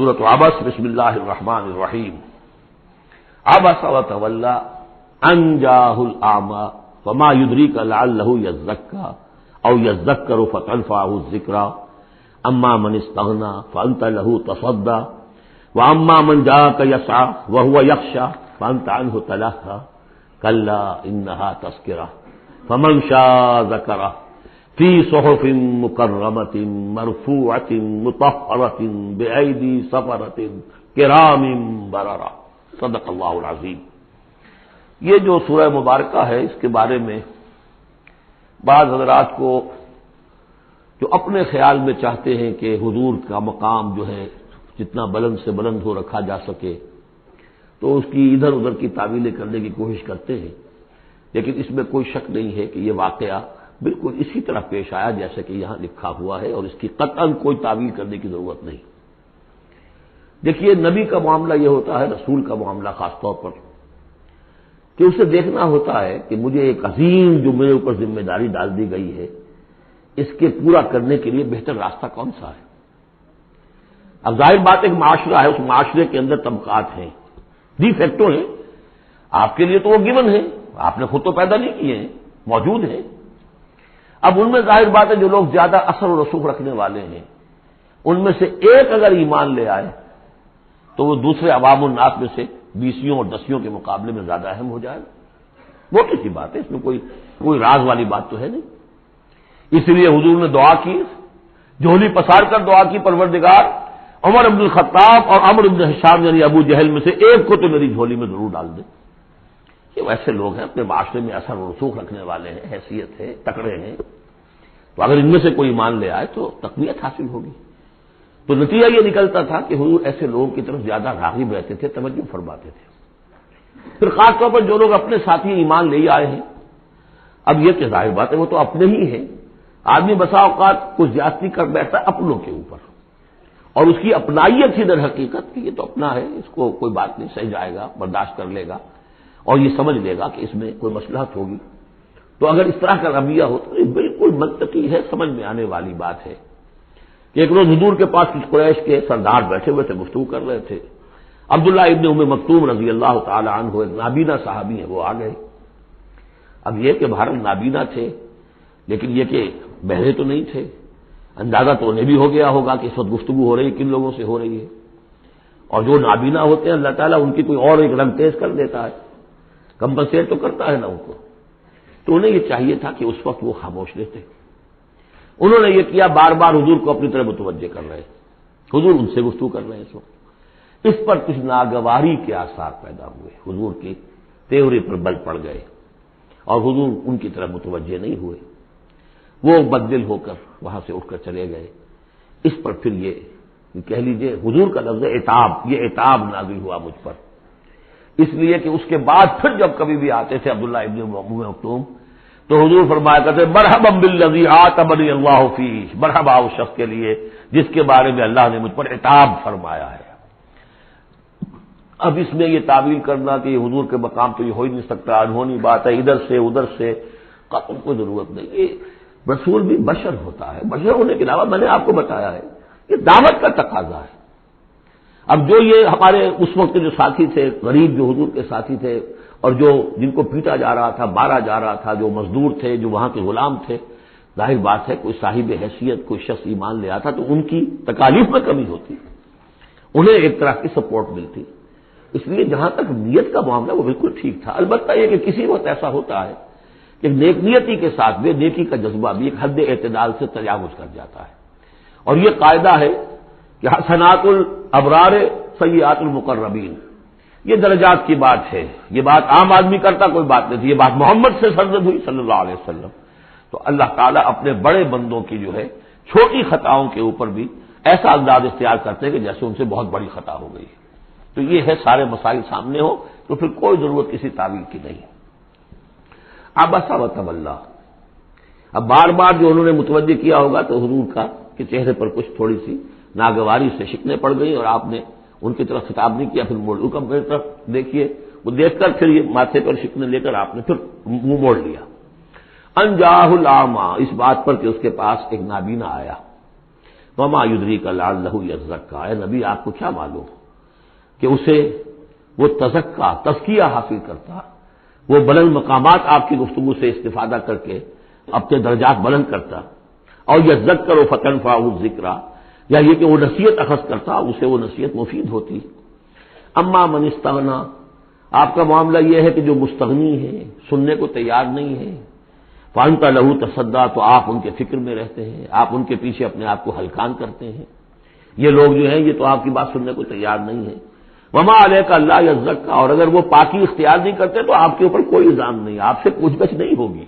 سورۃ عبس بسم اللہ الرحمن الرحیم عبس وتولی ان جاءہ الاعمی وما يدریک لعلہ یزکی او یذکر فتنفعہ الذکری اما من استغنی فانت له تصدی واما من جاءک یسعی وهو یخشی فانت عنہ تلہی کلا انہا تذکرہ فمن شاء ذکرہ فی صحف مکرمۃ مرفوعۃ مطہرۃ بأیدی سفرۃ کرام بررہ۔ صدق اللہ العظیم۔ یہ جو سورہ مبارکہ ہے اس کے بارے میں بعض حضرات کو جو اپنے خیال میں چاہتے ہیں کہ حضور کا مقام جو ہے جتنا بلند سے بلند ہو رکھا جا سکے تو اس کی ادھر ادھر کی تعویلیں کرنے کی کوشش کرتے ہیں، لیکن اس میں کوئی شک نہیں ہے کہ یہ واقعہ بالکل اسی طرح پیش آیا جیسے کہ یہاں لکھا ہوا ہے، اور اس کی قطعاً کوئی تعویل کرنے کی ضرورت نہیں۔ دیکھیے، نبی کا معاملہ یہ ہوتا ہے، رسول کا معاملہ خاص طور پر، کہ اسے دیکھنا ہوتا ہے کہ مجھے ایک عظیم جو میرے اوپر ذمہ داری ڈال دی گئی ہے اس کے پورا کرنے کے لیے بہتر راستہ کون سا ہے۔ اب ظاہر بات ایک معاشرہ ہے، اس معاشرے کے اندر طبقات ہیں، ڈی فیکٹو ہیں، آپ کے لیے تو وہ گیون ہے، آپ نے خود تو پیدا نہیں کیے ہیں، موجود ہیں۔ اب ان میں ظاہر بات ہے جو لوگ زیادہ اثر و رسوخ رکھنے والے ہیں ان میں سے ایک اگر ایمان لے آئے تو وہ دوسرے عوام الناس میں سے بیسیوں اور دسیوں کے مقابلے میں زیادہ اہم ہو جائے، وہ کسی بات ہے، اس میں کوئی راز والی بات تو ہے نہیں۔ اس لیے حضور نے دعا کی، جھولی پسار کر دعا کی، پروردگار عمر بن الخطاب اور عمرو بن ہشام یعنی ابو جہل میں سے ایک کو تو میری جھولی میں ضرور ڈال دے۔ یہ ویسے لوگ ہیں اپنے معاشرے میں اثر و رسوخ رکھنے والے ہیں، حیثیت ہے، تکڑے ہیں، تو اگر ان میں سے کوئی ایمان لے آئے تو تقویت حاصل ہوگی۔ تو نتیجہ یہ نکلتا تھا کہ حضور ایسے لوگوں کی طرف زیادہ راغب رہتے تھے، توجہ فرماتے تھے۔ پھر خاص طور پر جو لوگ اپنے ساتھی ایمان لے آئے ہیں، اب یہ کہ ظاہر بات ہے وہ تو اپنے ہی ہیں، آدمی بسا اوقات کچھ زیادتی کر بیٹھتا ہے اپنوں کے اوپر، اور اس کی اپنائیت ہی در حقیقت کہ یہ تو اپنا ہے، اس کو کوئی بات نہیں، سہ جائے گا، برداشت کر لے گا اور یہ سمجھ لے گا کہ اس میں کوئی مصلحت ہوگی۔ تو اگر اس طرح کا رویہ ہو تو یہ بالکل منطقی ہے، سمجھ میں آنے والی بات ہے کہ ایک روز حضور کے پاس کچھ قریش کے سردار بیٹھے ہوئے تھے، گفتگو کر رہے تھے۔ عبداللہ ابن ام مکتوم رضی اللہ تعالی عنہ ایک نابینا صحابی ہیں، وہ آ گئے۔ اب یہ کہ بہرحال نابینا تھے، لیکن یہ کہ بہرے تو نہیں تھے، اندازہ تو انہیں بھی ہو گیا ہوگا کہ اس وقت گفتگو ہو رہی ہے، کن لوگوں سے ہو رہی ہے، اور جو نابینا ہوتے ہیں اللہ تعالیٰ ان کی کوئی اور ایک رنگ تیز کر دیتا ہے، کمپنسیٹ تو کرتا ہے نا ان کو۔ تو انہیں یہ چاہیے تھا کہ اس وقت وہ خاموش رہتے، انہوں نے یہ کیا، بار بار حضور کو اپنی طرف متوجہ کر رہے، حضور ان سے گفتگو کر رہے ہیں اس وقت۔ اس پر کچھ ناگواری کے آثار پیدا ہوئے، حضور کے تیورے پر بل پڑ گئے اور حضور ان کی طرف متوجہ نہیں ہوئے، وہ بددل ہو کر وہاں سے اٹھ کر چلے گئے۔ اس پر پھر یہ کہہ لیجئے حضور کا لفظ عتاب، یہ عتاب نازل ہوا مجھ پر، اس لیے کہ اس کے بعد پھر جب کبھی بھی آتے تھے عبداللہ ابن ام مکتوم تو حضور فرمایا کرتے مرحبا بالذی عاتبنی اللہ فیہ، مرحبا اس شخص کے لیے جس کے بارے میں اللہ نے مجھ پر عتاب فرمایا ہے۔ اب اس میں یہ تعویل کرنا کہ یہ حضور کے مقام تو یہ ہو ہی نہیں سکتا، انہونی بات ہے، ادھر سے ادھر سے، قطع کوئی ضرورت نہیں۔ یہ رسول بھی بشر ہوتا ہے، بشر ہونے کے علاوہ میں نے آپ کو بتایا ہے یہ دعوت کا تقاضا ہے۔ اب جو یہ ہمارے اس وقت کے جو ساتھی تھے، غریب جو حضور کے ساتھی تھے، اور جو جن کو پیٹا جا رہا تھا، مارا جا رہا تھا، جو مزدور تھے، جو وہاں کے غلام تھے، ظاہر بات ہے کوئی صاحب حیثیت کوئی شخص ایمان لے آتا تو ان کی تکالیف میں کمی ہوتی، انہیں ایک طرح کی سپورٹ ملتی۔ اس لیے جہاں تک نیت کا معاملہ وہ بالکل ٹھیک تھا، البتہ یہ کہ کسی وقت ایسا ہوتا ہے کہ نیک نیتی کے ساتھ بے نیکی کا جذبہ بھی ایک حد اعتدال سے تجاوز کر جاتا ہے، اور یہ قاعدہ ہے کہ حسنات الابرار سیئات المقربین، یہ درجات کی بات ہے، یہ بات عام آدمی کرتا کوئی بات نہیں تھی، یہ بات محمد سے سرزد ہوئی صلی اللہ علیہ وسلم۔ تو اللہ تعالیٰ اپنے بڑے بندوں کی جو ہے چھوٹی خطاؤں کے اوپر بھی ایسا انداز اختیار کرتے ہیں کہ جیسے ان سے بہت بڑی خطا ہو گئی ہے۔ تو یہ ہے سارے مسائل سامنے ہو تو پھر کوئی ضرورت کسی تعویل کی نہیں۔ عبس وتولی، اب بار بار جو انہوں نے متوجہ کیا ہوگا تو حضور کا کہ چہرے پر کچھ تھوڑی سی ناگواری سے شکنیں پڑ گئی، اور آپ نے ان کی طرف خطاب نہیں کیا، پھر موڑ کر میری طرف دیکھیے، وہ دیکھ کر پھر یہ ماتھے پر شکنیں لے کر آپ نے پھر منہ موڑ لیا۔ ان جاءہ الاعمی، اس بات پر کہ اس کے پاس ایک نابینا آیا، وما یدریک لعلہ یزکا، اے نبی آپ کو کیا معلوم کہ اسے وہ تزکیہ حاصل کرتا، وہ بلند مقامات آپ کی گفتگو سے استفادہ کر کے اپنے درجات بلند کرتا، اور یذکر فتنفعہ الذکریٰ، یا یہ کہ وہ نصیحت اخذ کرتا، اسے وہ نصیحت مفید ہوتی۔ اما من استغنا، آپ کا معاملہ یہ ہے کہ جو مستغنی ہے، سننے کو تیار نہیں ہے، فانت لہ تصدیٰ، تو آپ ان کے فکر میں رہتے ہیں، آپ ان کے پیچھے اپنے آپ کو ہلکان کرتے ہیں۔ یہ لوگ جو ہیں یہ تو آپ کی بات سننے کو تیار نہیں ہے۔ وما علیک اللہ یزکا، اور اگر وہ پاکی اختیار نہیں کرتے تو آپ کے اوپر کوئی الزام نہیں، آپ سے پوچھ گچھ نہیں ہوگی۔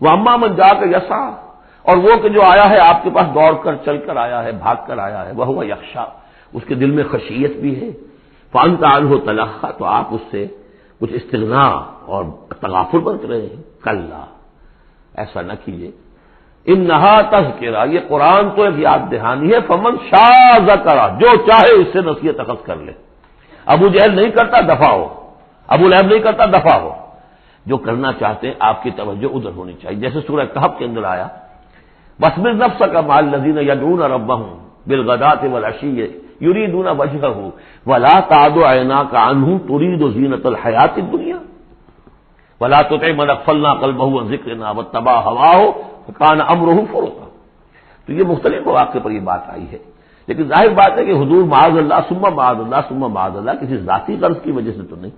واما من جاءک یسعی، اور وہ کہ جو آیا ہے آپ کے پاس دوڑ کر چل کر آیا ہے، بھاگ کر آیا ہے، وہو یخشی، اس کے دل میں خشیت بھی ہے، فانت عنہ تلہی، تو آپ اس سے کچھ استغنا اور تغافل برت رہے ہیں۔ کلا، ایسا نہ کیجیے، انہا تذکرہ، یہ قرآن تو ایک یاد دہانی ہے، فمن شاء ذکر، جو چاہے اس سے نصیحت اخذ کر لے۔ ابو جہل نہیں کرتا، دفع ہو، ابو لہب نہیں کرتا، دفع ہو۔ جو کرنا چاہتے ہیں آپ کی توجہ ادھر ہونی چاہیے، جیسے سورہ کہف کے اندر آیا، وَاصْبِرْ نَفْسَكَ مَعَ الَّذِينَ يَدْعُونَ رَبَّهُمْ بِالْغَدَاةِ وَالْعَشِيِّ يُرِيدُونَ وَجْهَهُ وَلَا تَعْدُ عَيْنَاكَ عَنْهُمْ تُرِيدُ زِينَةَ الْحَيَاةِ الدُّنْيَا وَلَا تُطِعْ مَنْ أَغْفَلْنَا قَلْبَهُ عَنْ ذِكْرِنَا وَاتَّبَعَ هَوَاهُ فَكَانَ أَمْرُهُ فُرُطًا۔ تو یہ مختلف مواقع پر یہ بات آئی ہے، لیکن ظاہر بات ہے کہ حضور معاذ اللہ ثم معاذ اللہ ثم معاذ اللہ کسی ذاتی غرض کی وجہ سے تو نہیں،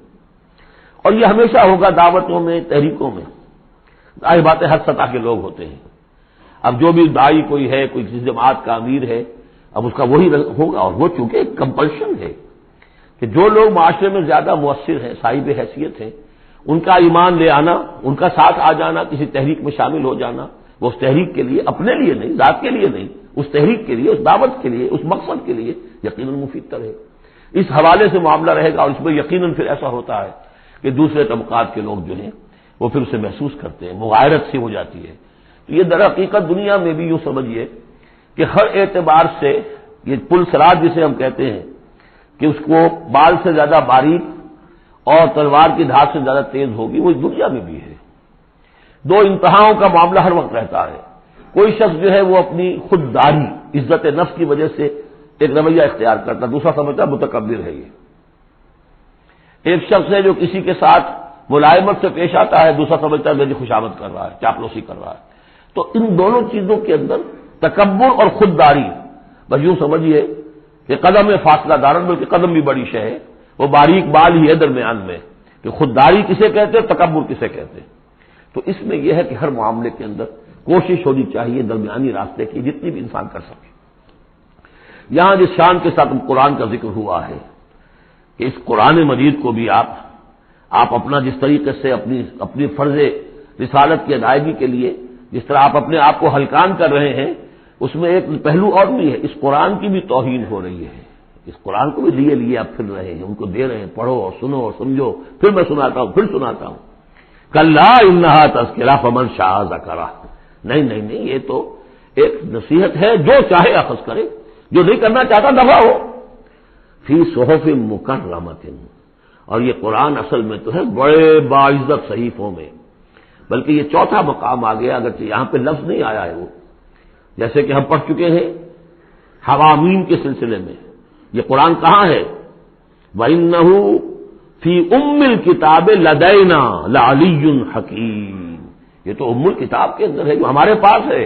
اور یہ ہمیشہ ہوگا دعوتوں میں، تحریکوں میں۔ ظاہر بات ہے ہر سطح کے لوگ ہوتے ہیں، اب جو بھی داعی کوئی ہے، کوئی کسی جماعت کا امیر ہے، اب اس کا وہی ہوگا، اور وہ چونکہ ایک کمپلشن ہے کہ جو لوگ معاشرے میں زیادہ مؤثر ہیں، صاحب حیثیت ہیں، ان کا ایمان لے آنا، ان کا ساتھ آ جانا، کسی تحریک میں شامل ہو جانا، وہ اس تحریک کے لیے، اپنے لیے نہیں، ذات کے لیے نہیں، اس تحریک کے لیے، اس دعوت کے لیے، اس مقصد کے لیے یقیناً مفید تر ہے۔ اس حوالے سے معاملہ رہے گا، اور اس میں یقیناً پھر ایسا ہوتا ہے کہ دوسرے طبقات کے لوگ جو ہیں وہ پھر اسے محسوس کرتے ہیں، مغایرت سی ہو جاتی ہے۔ تو یہ در حقیقت دنیا میں بھی یوں سمجھیے کہ ہر اعتبار سے یہ پل سرات جسے ہم کہتے ہیں کہ اس کو بال سے زیادہ باریک اور تلوار کی دھار سے زیادہ تیز ہوگی، وہ اس دنیا میں بھی ہے۔ دو انتہاؤں کا معاملہ ہر وقت رہتا ہے۔ کوئی شخص جو ہے وہ اپنی خودداری، عزت نفس کی وجہ سے ایک رویہ اختیار کرتا، دوسرا سمجھتا متکبر ہے یہ۔ ایک شخص ہے جو کسی کے ساتھ ملائمت سے پیش آتا ہے، دوسرا سمجھتا ہے میری خوشامد کر رہا ہے، چاپلوسی کر رہا ہے۔ تو ان دونوں چیزوں کے اندر تکبر اور خودداری، بس یوں سمجھیے کہ قدم میں فاصلہ دارن، بلکہ قدم بھی بڑی شے ہے، وہ باریک بال ہی ہے درمیان میں کہ خودداری کسے کہتے ہیں، تکبر کسے کہتے ہیں۔ تو اس میں یہ ہے کہ ہر معاملے کے اندر کوشش ہونی چاہیے درمیانی راستے کی، جتنی بھی انسان کر سکے۔ یہاں جس شان کے ساتھ قرآن کا ذکر ہوا ہے کہ اس قرآن مجید کو بھی آپ اپنا جس طریقے سے اپنی فرض رسالت کی ادائیگی کے لیے جس طرح آپ اپنے آپ کو ہلکان کر رہے ہیں، اس میں ایک پہلو اور بھی ہے، اس قرآن کی بھی توہین ہو رہی ہے۔ اس قرآن کو بھی لیے آپ پھر رہے ہیں، ان کو دے رہے ہیں، پڑھو اور سنو اور سمجھو، پھر میں سناتا ہوں، پھر سناتا ہوں۔ کلا انہا تذکرہ فمن شاء ذکرہ، نہیں، یہ تو ایک نصیحت ہے، جو چاہے اخذ کرے، جو نہیں کرنا چاہتا دفع ہو۔ فی صحف مکرمۃ، اور یہ قرآن اصل میں تو ہے بڑے باعزت صحیفوں میں، بلکہ یہ چوتھا مقام آ گیا، اگرچہ یہاں پہ لفظ نہیں آیا ہے وہ، جیسے کہ ہم پڑھ چکے ہیں حوامیم کے سلسلے میں۔ یہ قرآن کہاں ہے؟ وَإِنَّهُ فِي أُمِّ الْكِتَابِ لَدَيْنَا لَعَلِيٌّ حَكِيمٌ، یہ تو ام الکتاب کے اندر ہے جو ہمارے پاس ہے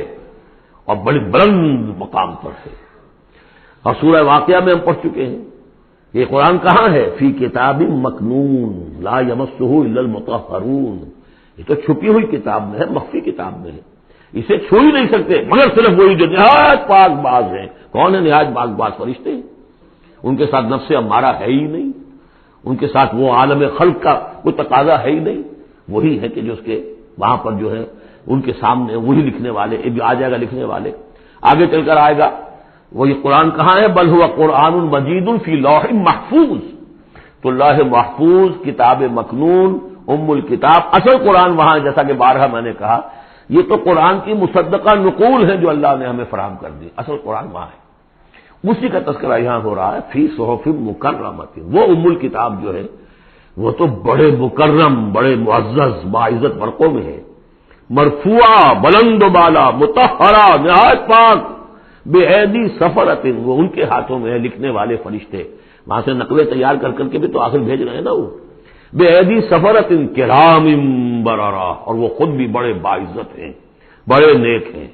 اور بڑے بلند مقام پر ہے۔ اور سورہ واقعہ میں ہم پڑھ چکے ہیں یہ قرآن کہاں ہے؟ فی کتاب مکنون لا یمسہ الا المطہرون، یہ تو چھپی ہوئی کتاب میں ہے، مخفی کتاب میں ہے، اسے چھو ہی نہیں سکتے مگر صرف وہی جو نہایت پاک باز ہیں۔ کون ہے نہایت پاک باز؟ فرشتے ہیں، ان کے ساتھ نفس امارہ ہے ہی نہیں، ان کے ساتھ وہ عالم خلق کا کوئی تقاضا ہے ہی نہیں، وہی ہے کہ جو اس کے وہاں پر جو ہے ان کے سامنے وہی لکھنے والے، ایک جو آ جائے گا لکھنے والے، آگے چل کر آئے گا وہی قرآن کہاں ہے؟ بل ہوا قرآن مجید فی لوح محفوظ، تو لوح محفوظ، کتاب مکنون، ام الکتاب، اصل قرآن وہاں ہے، جیسا کہ بارہا میں نے کہا یہ تو قرآن کی مصدقہ نقول ہے جو اللہ نے ہمیں فراہم کر دی، اصل قرآن وہاں ہے، اسی کا تذکرہ یہاں ہو رہا ہے فی صحف مکرمۃ۔ وہ ام الکتاب جو ہے وہ تو بڑے مکرم، بڑے معزز باعزت ورقوں میں ہے، مرفوعہ، بلند و بالا، مطہرہ، نہایت پاک، بے ایدی سفرۃ، وہ ان کے ہاتھوں میں ہے لکھنے والے فرشتے، وہاں سے نقلیں تیار کر کر کے بھی تو آخر بھیج رہے ہیں نا وہ، بے ایدی سفرۃ کرام بررہ، اور وہ خود بھی بڑے باعزت ہیں، بڑے نیک ہیں۔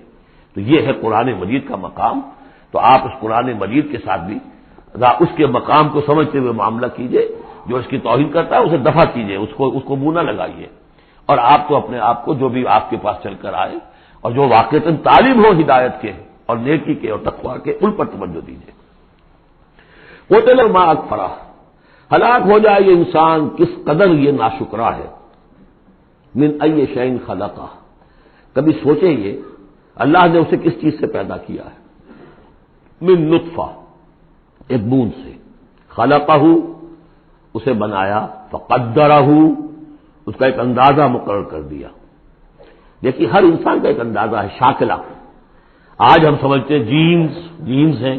تو یہ ہے قرآن مجید کا مقام۔ تو آپ اس قرآن مجید کے ساتھ بھی اس کے مقام کو سمجھتے ہوئے معاملہ کیجئے، جو اس کی توہین کرتا ہے اسے دفع کیجئے، اس کو منہ نہ لگائیے، اور آپ تو اپنے آپ کو جو بھی آپ کے پاس چل کر آئے اور جو واقعتاً طالب ہو ہدایت کے اور نیکی کے اور تقویٰ کے، ان پر توجہ دیجیے۔ قتل ما اکفرہ، ہلاک ہو جائے یہ انسان کس قدر یہ ناشکرا ہے۔ من ای شیء خلقہ، کبھی سوچیں یہ اللہ نے اسے کس چیز سے پیدا کیا ہے۔ من نطفہ، ایک بوند سے، خلقہ، اسے بنایا، فقدرہ، اس کا ایک اندازہ مقرر کر دیا۔ دیکھیے ہر انسان کا ایک اندازہ ہے، شاکلہ۔ آج ہم سمجھتے ہیں جینز ہیں،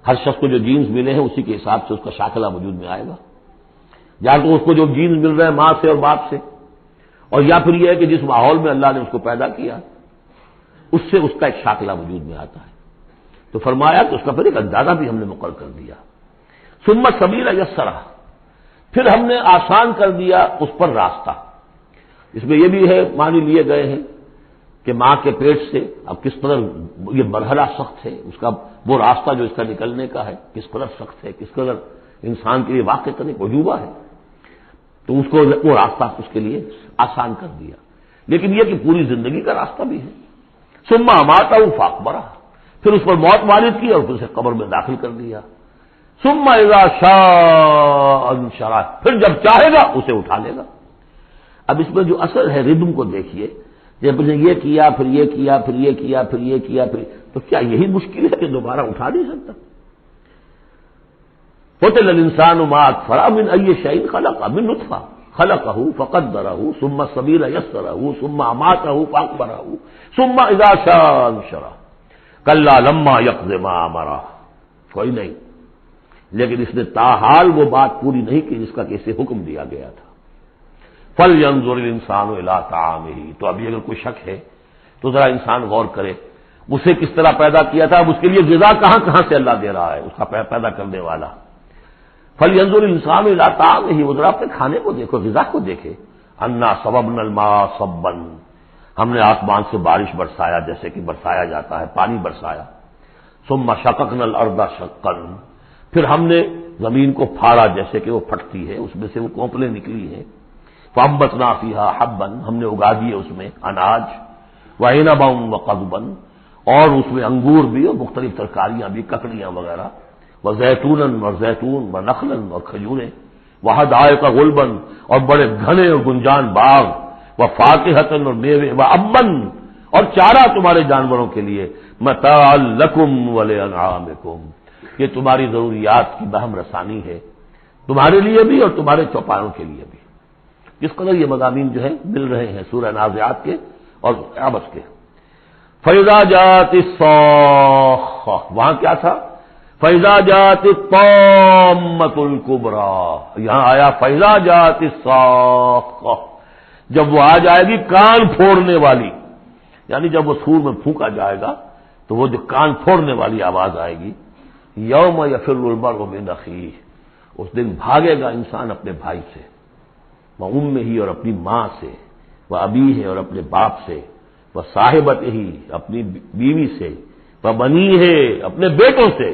ہر شخص کو جو جینز ملے ہیں اسی کے حساب سے اس کا شاکلہ وجود میں آئے گا، یا تو اس کو جو جینز مل رہے ہیں ماں سے اور باپ سے، اور یا پھر یہ ہے کہ جس ماحول میں اللہ نے اس کو پیدا کیا اس سے اس کا ایک شاکلہ وجود میں آتا ہے۔ تو فرمایا کہ اس کا پھر ایک اندازہ بھی ہم نے مقرر کر دیا۔ ثم السبیل یسرہ، پھر ہم نے آسان کر دیا اس پر راستہ۔ اس میں یہ بھی ہے، معنی لیے گئے ہیں کہ ماں کے پیٹ سے اب کس قدر یہ مرحلہ سخت ہے، اس کا وہ راستہ جو اس کا نکلنے کا ہے کس قدر سخت ہے، کس قدر انسان کے لیے واقع کرنے کو عجوبہ ہے، تو اس کو وہ راستہ اس کے لیے آسان کر دیا۔ لیکن یہ کہ پوری زندگی کا راستہ بھی ہے۔ ثم اماتہ فاقبرہ، پھر اس پر موت وارد کی اور پھر اسے قبر میں داخل کر دیا۔ ثم اذا شاء انشرہ، پھر جب چاہے گا اسے اٹھا لے گا۔ اب اس میں جو اثر ہے ردم کو دیکھیے، جب نے یہ کیا پھر یہ کیا پھر یہ کیا پھر یہ کیا پھر، تو کیا یہی مشکل ہے کہ دوبارہ اٹھا نہیں سکتا؟ قتل الانسان ما اکفرہ من ای شیء خلقہ، من نطفہ خلقہ فقدرہ ثم السبیل یسرہ ثم اماتہ فاقبرہ ثم اذا شاء انشرہ کلا لما یقض ما امرہ۔ کوئی نہیں، لیکن اس نے تاحال وہ بات پوری نہیں کی جس کا کہ اسے حکم دیا گیا تھا۔ فَلْيَنظُرِ الْإِنسَانُ إِلَىٰ طَعَامِهِ، تو ابھی اگر کوئی شک ہے تو ذرا انسان غور کرے اسے کس طرح پیدا کیا تھا، اب اس کے لیے غذا کہاں سے اللہ دے رہا ہے، اس کا پیدا کرنے والا۔ فَلْيَنظُرِ الْإِنسَانُ إِلَىٰ طَعَامِهِ، وہ ذرا اپنے کھانے کو دیکھو، غذا کو دیکھے۔ أَنَّا صَبَبْنَا الْمَاءَ صَبًّا، ہم نے آسمان سے بارش برسایا جیسے کہ برسایا جاتا ہے، پانی برسایا۔ ثُمَّ شَقَقْنَا الْأَرْضَ شَقًّا، پھر ہم نے زمین کو پھاڑا جیسے کہ وہ پھٹتی ہے، اس میں سے وہ کونپلیں نکلی ہیں۔ فَأَنبَتْنَا فِيهَا حَبًّا، ہم نے اگا دیے اس میں اناج، وَعِنَبًا وَقَضْبًا، اور اس میں انگور بھی اور مختلف ترکاریاں بھی، ککڑیاں وغیرہ، وَزَيْتُونًا، اور زیتون، وَنَخْلًا، اور کھجوریں، وَحَدَائِقَ غُلْبًا، اور بڑے گھنے اور گنجان باغ، وَفَاكِهَةً، اور میوے، وَأَبًّا، اور چارہ تمہارے جانوروں کے لیے، مَتَاعًا لَكُمْ وَلِأَنْعَامِكُمْ، یہ تمہاری ضروریات کی بہم رسانی ہے، تمہارے لیے بھی اور تمہارے چوپایوں کے لیے بھی۔ کس قدر یہ مضامین جو ہے مل رہے ہیں سورہ نازعات کے اور عبس کے۔ فَإِذَا جَاءَتِ الصَّاخَّةُ، وہاں کیا تھا؟ فَإِذَا جَاءَتِ الطَّامَّةُ الْكُبْرىٰ، یہاں آیا فَإِذَا جَاءَتِ الصَّاخَّةُ، جب وہ آ جائے گی کان پھوڑنے والی، یعنی جب وہ سور میں پھونکا جائے گا تو وہ جو کان پھوڑنے والی آواز آئے گی۔ یوم یفر المرء من اخیہ، اس دن بھاگے گا انسان اپنے بھائی سے، وہ امہ ہی، اور اپنی ماں سے، وہ ابی ہے، اور اپنے باپ سے، وہ صاحبت ہی، اپنی بیوی سے، وہ بنی ہے، اپنے بیٹوں سے،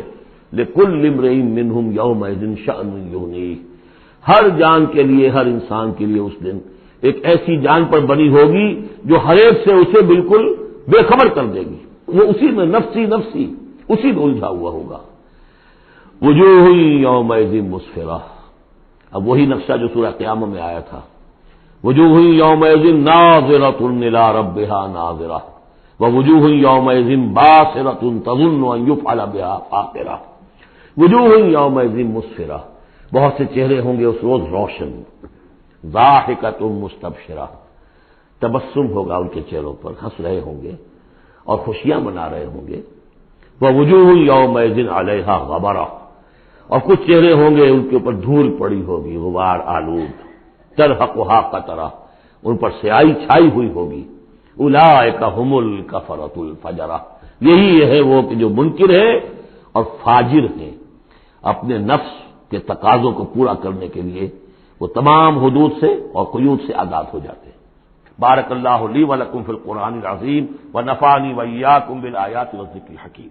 لکل امرئ منہم یومئذ شأن یغنیہ، ہر جان کے لیے، ہر انسان کے لیے اس دن ایک ایسی جان پر بنی ہوگی جو ہر ایک سے اسے بالکل بے خبر کر دے گی، وہ اسی میں نفسی نفسی اسی میں الجھا ہوا ہوگا۔ وجوہ یومئذ مسفرہ، اب وہی نقشہ جو سورہ قیامہ میں آیا تھا، وجوہ یومئذ ناظرۃ الی ربہا ناظرہ، ووجوہ یومئذ باسرۃ تظن ان یفعل بہا فاقرہ، وجوہ یومئذ مسفرہ، بہت سے چہرے ہوں گے اس روز روشن، ضاحکۃ مستبشرہ، تبسم ہوگا ان کے چہروں پر، ہنس رہے ہوں گے اور خوشیاں منا رہے ہوں گے۔ ووجوہ یومئذ علیہا غبرہ، اور کچھ چہرے ہوں گے ان کے اوپر دھول پڑی ہوگی، غبار آلود، ترہقھا قطرہ، ان پر سیاہی چھائی ہوئی ہوگی۔ اولئک ھم الکفرۃ الفجرہ، یہی ہے وہ کہ جو منکر ہے اور فاجر ہے، اپنے نفس کے تقاضوں کو پورا کرنے کے لیے وہ تمام حدود سے اور قیود سے آزاد ہو جاتے ہیں۔ بارک اللہ لی و لکم فی القرآن العظیم ونفعنی وإیاکم بالآیات والذکر الحکیم۔